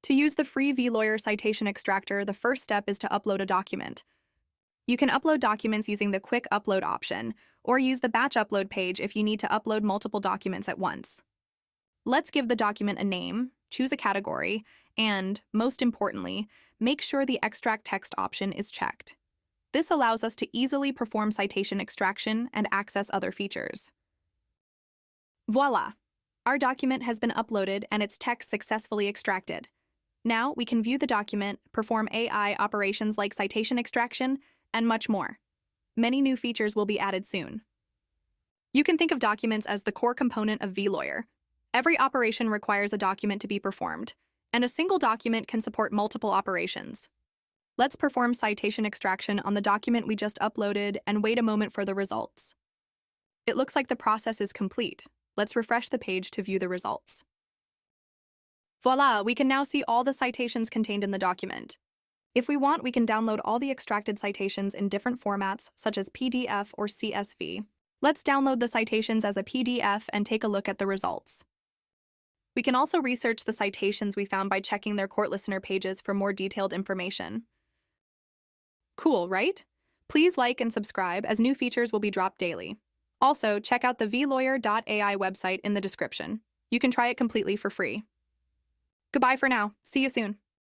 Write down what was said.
To use the free v-Lawyer Citation Extractor, the first step is to upload a document. You can upload documents using the quick upload option, or use the batch upload page if you need to upload multiple documents at once. Let's give the document a name, choose a category, and, most importantly, make sure the extract text option is checked. This allows us to easily perform citation extraction and access other features. Voila! Our document has been uploaded and its text successfully extracted. Now we can view the document, perform AI operations like citation extraction, and much more. Many new features will be added soon. You can think of documents as the core component of v-Lawyer. Every operation requires a document to be performed, and a single document can support multiple operations. Let's perform citation extraction on the document we just uploaded and wait a moment for the results. It looks like the process is complete. Let's refresh the page to view the results. Voila, we can now see all the citations contained in the document. If we want, we can download all the extracted citations in different formats, such as PDF or CSV. Let's download the citations as a PDF and take a look at the results. We can also research the citations we found by checking their court listener pages for more detailed information. Cool, right? Please like and subscribe, as new features will be dropped daily. Also, check out the v-Lawyer.ai website in the description. You can try it completely for free. Goodbye for now. See you soon.